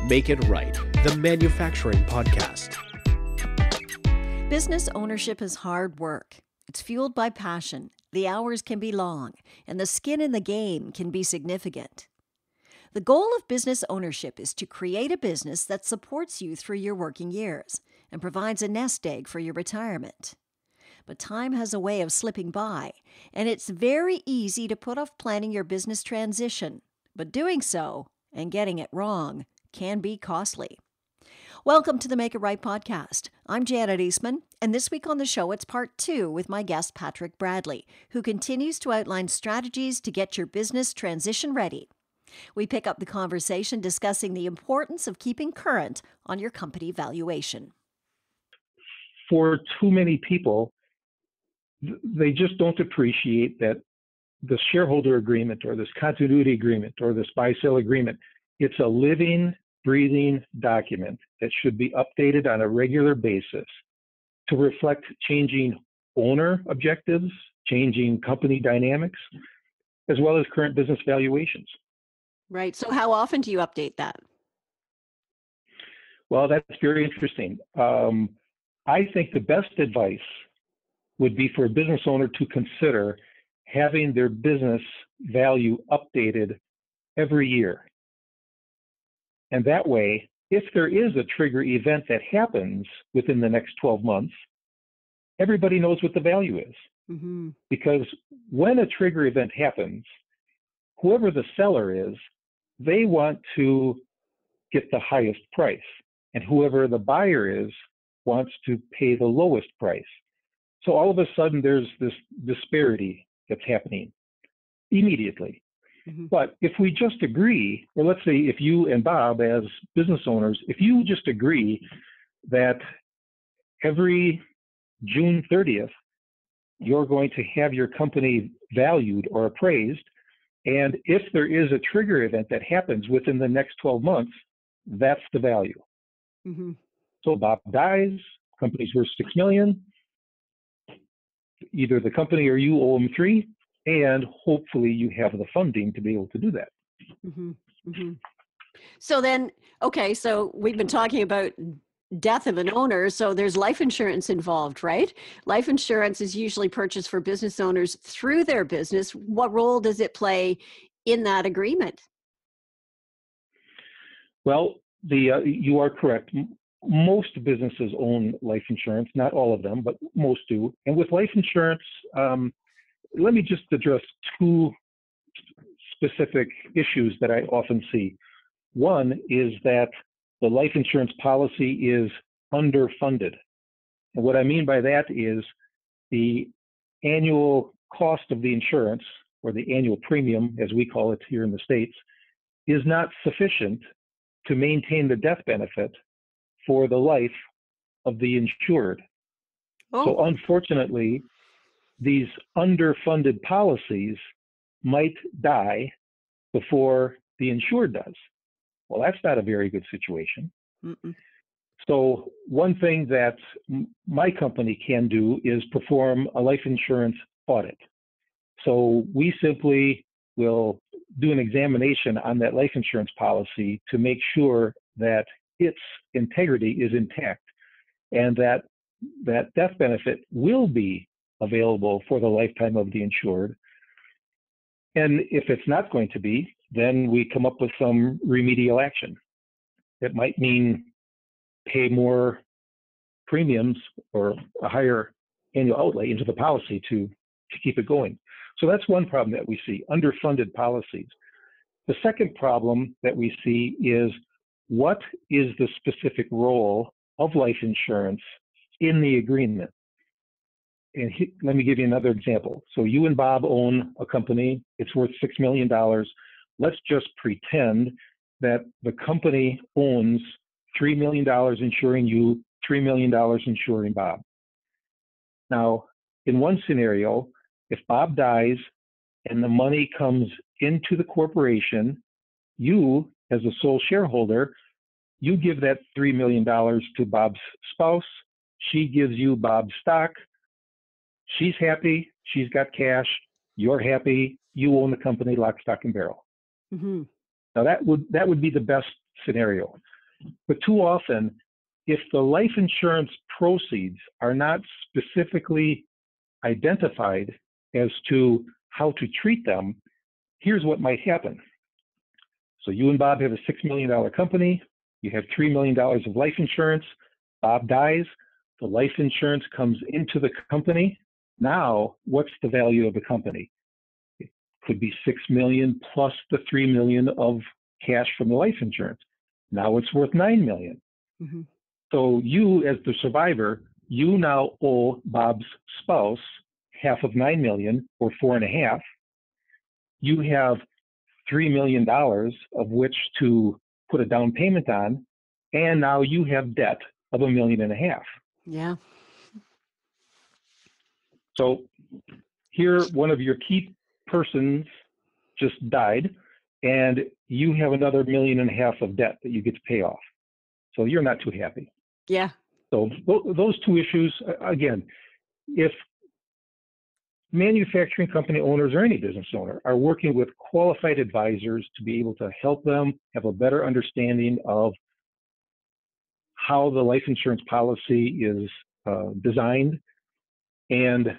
Make It Right, the manufacturing podcast. Business ownership is hard work. It's fueled by passion. The hours can be long, and the skin in the game can be significant. The goal of business ownership is to create a business that supports you through your working years and provides a nest egg for your retirement. But time has a way of slipping by, and it's very easy to put off planning your business transition. But doing so, and getting it wrong, can be costly. Welcome to the Make It Right podcast. I'm Janet Eastman, and this week on the show, it's part 2 with my guest, Patrick Bradley, who continues to outline strategies to get your business transition ready. We pick up the conversation discussing the importance of keeping current on your company valuation. For too many people, they just don't appreciate that the shareholder agreement or this continuity agreement or this buy-sell agreement, it's a living, breathing document that should be updated on a regular basis to reflect changing owner objectives, changing company dynamics, as well as current business valuations. Right. So how often do you update that? Well, that's very interesting. I think the best advice would be for a business owner to consider having their business value updated every year. And that way, if there is a trigger event that happens within the next 12 months, everybody knows what the value is. Mm-hmm. Because when a trigger event happens, whoever the seller is, they want to get the highest price. And whoever the buyer is wants to pay the lowest price. So all of a sudden, there's this disparity that's happening immediately. Mm-hmm. But if we just agree, or let's say if you and Bob as business owners, if you just agree that every June 30th, you're going to have your company valued or appraised, and if there is a trigger event that happens within the next 12 months, that's the value. Mm-hmm. So Bob dies, company's worth $6 million, either the company or you owe him $3 million, and hopefully you have the funding to be able to do that. Mm-hmm. Mm-hmm. So then, okay, so we've been talking about death of an owner, so there's life insurance involved, right? Life insurance is usually purchased for business owners through their business. What role does it play in that agreement? Well, you are correct. Most businesses own life insurance, not all of them, but most do. And with life insurance, let me just address two specific issues that I often see. One is that the life insurance policy is underfunded. And what I mean by that is the annual cost of the insurance, or the annual premium, as we call it here in the States, is not sufficient to maintain the death benefit for the life of the insured. Oh. So unfortunately, these underfunded policies might die before the insured does. Well, that's not a very good situation. Mm-mm. So one thing that my company can do is perform a life insurance audit. So we simply will do an examination on that life insurance policy to make sure that its integrity is intact and that that death benefit will be available for the lifetime of the insured. And if it's not going to be, then we come up with some remedial action. It might mean pay more premiums or a higher annual outlay into the policy to keep it going. So that's one problem that we see, underfunded policies. The second problem that we see is, what is the specific role of life insurance in the agreement? And let me give you another example. So you and Bob own a company. It's worth $6 million. Let's just pretend that the company owns $3 million insuring you, $3 million insuring Bob. Now, in one scenario, if Bob dies and the money comes into the corporation, you, as a sole shareholder, you give that $3 million to Bob's spouse. She gives you Bob's stock. She's happy. She's got cash. You're happy. You own the company, lock, stock, and barrel. Mm-hmm. Now that would be the best scenario. But too often, if the life insurance proceeds are not specifically identified as to how to treat them, here's what might happen. So you and Bob have a $6 million company. You have $3 million of life insurance. Bob dies. The life insurance comes into the company. Now, what's the value of the company? It could be $6 million plus the $3 million of cash from the life insurance. Now it's worth $9 million. Mm-hmm. So you, as the survivor, you now owe Bob's spouse half of $9 million, or 4.5. You have $3 million of which to put a down payment on, and now you have debt of $1.5 million. Yeah. So here, one of your key persons just died, and you have another $1.5 million of debt that you get to pay off. So you're not too happy. Yeah. So those two issues, again, if manufacturing company owners or any business owner are working with qualified advisors to be able to help them have a better understanding of how the life insurance policy is designed and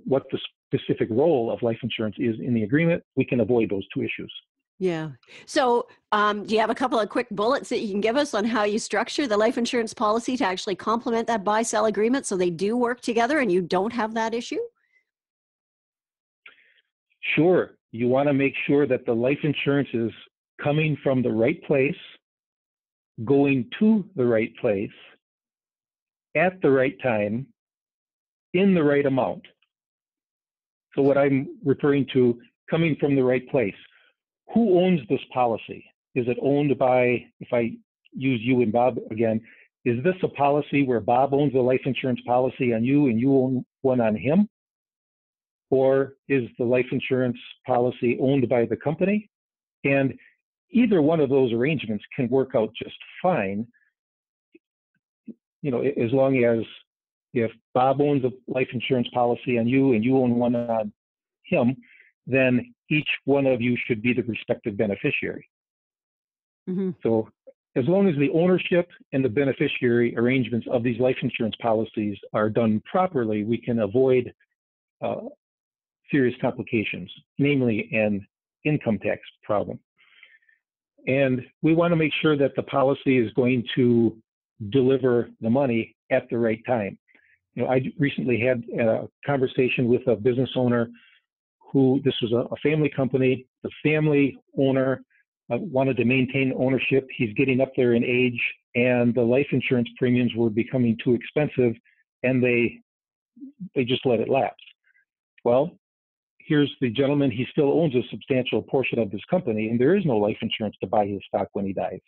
what the specific role of life insurance is in the agreement, we can avoid those two issues. Yeah. So do you have a couple of quick bullets that you can give us on how you structure the life insurance policy to actually complement that buy-sell agreement so they do work together and you don't have that issue? Sure. You want to make sure that the life insurance is coming from the right place, going to the right place, at the right time, in the right amount. So what I'm referring to, coming from the right place. Who owns this policy? Is it owned by, if I use you and Bob again, is this a policy where Bob owns a life insurance policy on you and you own one on him? Or is the life insurance policy owned by the company? And either one of those arrangements can work out just fine, you know, as long as if Bob owns a life insurance policy on you and you own one on him, then each one of you should be the respective beneficiary. Mm-hmm. So as long as the ownership and the beneficiary arrangements of these life insurance policies are done properly, we can avoid serious complications, namely an income tax problem. And we want to make sure that the policy is going to deliver the money at the right time. You know, I recently had a conversation with a business owner who, this was a family company. The family owner wanted to maintain ownership. He's getting up there in age, and the life insurance premiums were becoming too expensive, and they just let it lapse. Well, here's the gentleman. He still owns a substantial portion of this company, and there is no life insurance to buy his stock when he dies.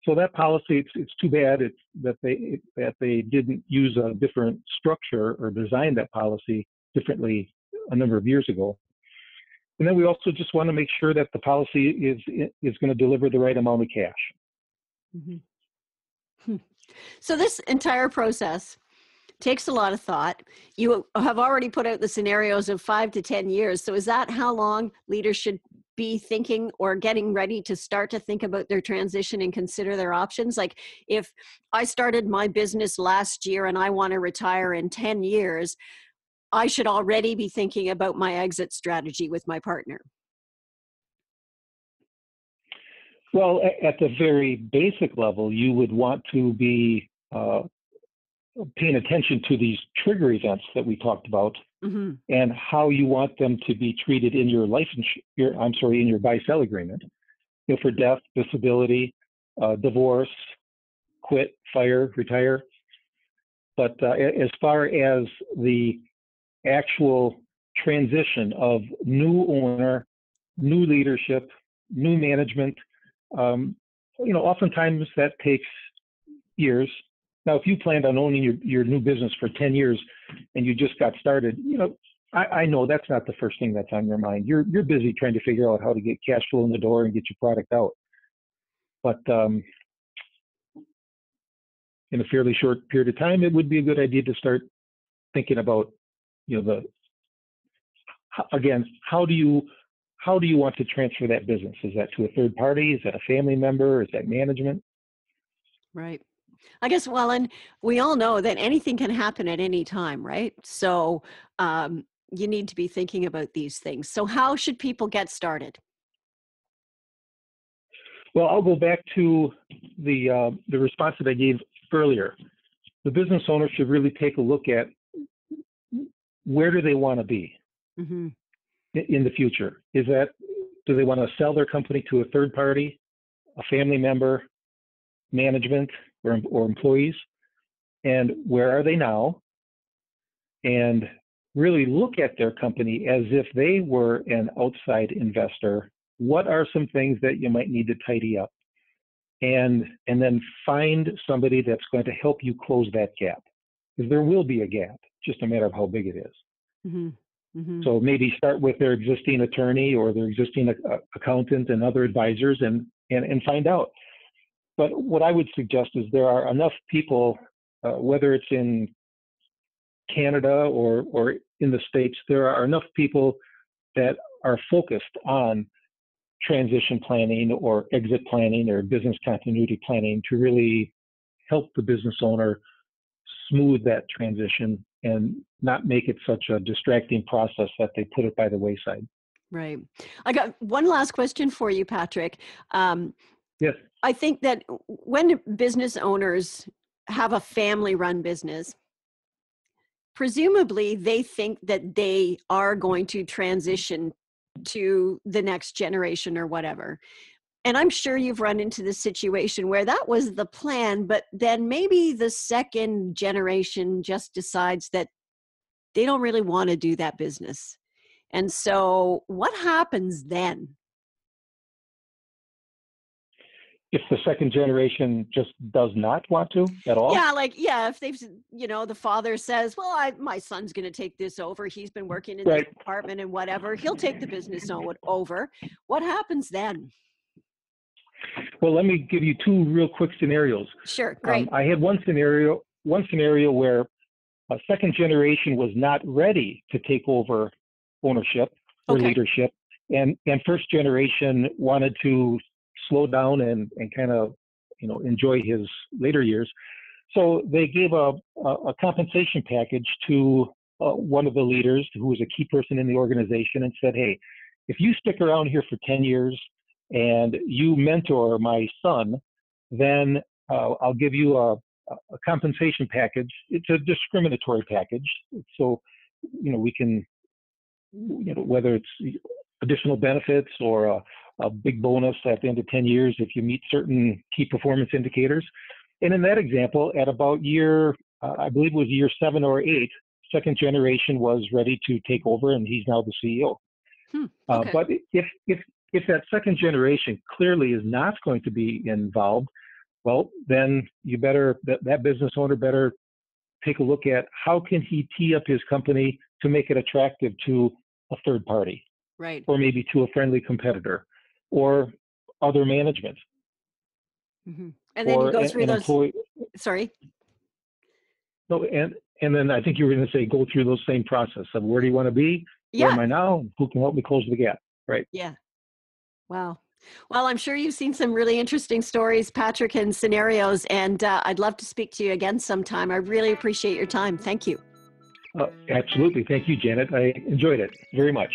So that policy, it's too bad that they didn't use a different structure or design that policy differently a number of years ago. And then we also just want to make sure that the policy is going to deliver the right amount of cash. Mm-hmm. So this entire process takes a lot of thought. You have already put out the scenarios of 5 to 10 years. So is that how long leaders should be thinking or getting ready to start to think about their transition and consider their options? Like if I started my business last year and I want to retire in 10 years, I should already be thinking about my exit strategy with my partner. Well, at the very basic level, you would want to be paying attention to these trigger events that we talked about, mm-hmm. and how you want them to be treated in your in your buy-sell agreement. You know, for death, disability, divorce, quit, fire, retire. But as far as the actual transition of new owner, new leadership, new management, you know, oftentimes that takes years. Now, if you planned on owning your new business for 10 years and you just got started, you know, I know that's not the first thing that's on your mind. You're busy trying to figure out how to get cash flow in the door and get your product out. But in a fairly short period of time, it would be a good idea to start thinking about, you know, how do you want to transfer that business? Is that to a third party? Is that a family member? Is that management? Right. I guess, well, and we all know that anything can happen at any time, right? So you need to be thinking about these things. So how should people get started? Well, I'll go back to the response that I gave earlier. The business owner should really take a look at where do they want to be Hmm. in the future. Do they want to sell their company to a third party, a family member, management, or employees? And where are they now? And really look at their company as if they were an outside investor. What are some things that you might need to tidy up? And then find somebody that's going to help you close that gap, because there will be a gap, just a matter of how big it is. Hmm. Hmm. So maybe start with their existing attorney or their existing accountant and other advisors and find out. But what I would suggest is there are enough people, whether it's in Canada or in the States, there are enough people that are focused on transition planning or exit planning or business continuity planning to really help the business owner smooth that transition and not make it such a distracting process that they put it by the wayside. Right. I got one last question for you, Patrick. Yes. I think that when business owners have a family-run business, presumably they think that they are going to transition to the next generation or whatever. And I'm sure you've run into the situation where that was the plan, but then maybe the second generation just decides that they don't really want to do that business. And so what happens then? If the second generation just does not want to at all? Yeah, if they've, the father says, well, my son's going to take this over. He's been working in this department and whatever. He'll take the business over. What happens then? Well, let me give you two real quick scenarios. Sure, great. I had one scenario where a second generation was not ready to take over ownership or leadership, and first generation wanted to slow down and kind of enjoy his later years. So they gave a compensation package to one of the leaders who was a key person in the organization and said, hey, if you stick around here for 10 years and you mentor my son, then I'll give you a compensation package. It's a discriminatory package. So, we can, whether it's additional benefits or a big bonus at the end of 10 years if you meet certain key performance indicators. And in that example, at about I believe it was year 7 or 8, second generation was ready to take over, and he's now the CEO. But if that second generation clearly is not going to be involved, well, then that business owner better take a look at how can he tee up his company to make it attractive to a third party, right? Or maybe to a friendly competitor, or other management. Mm-hmm. And then you go through those. Sorry. No, and then I think you were going to say go through those same process of where do you want to be? Yeah. Where am I now? Who can help me close the gap? Right. Yeah. Wow. Well, I'm sure you've seen some really interesting stories, Patrick, and scenarios, and I'd love to speak to you again sometime. I really appreciate your time. Thank you. Absolutely. Thank you, Janet. I enjoyed it very much.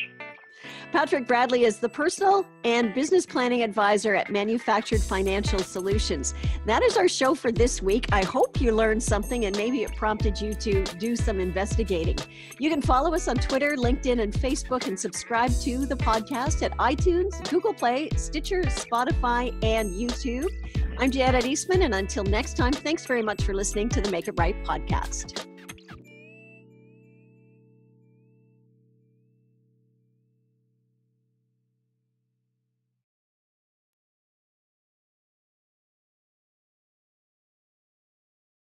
Patrick Bradley is the personal and business planning advisor at Manufactured Financial Solutions. That is our show for this week. I hope you learned something and maybe it prompted you to do some investigating. You can follow us on Twitter, LinkedIn, and Facebook, and subscribe to the podcast at iTunes, Google Play, Stitcher, Spotify, and YouTube. I'm Janet Eastman, and until next time, thanks very much for listening to the Make It Right podcast.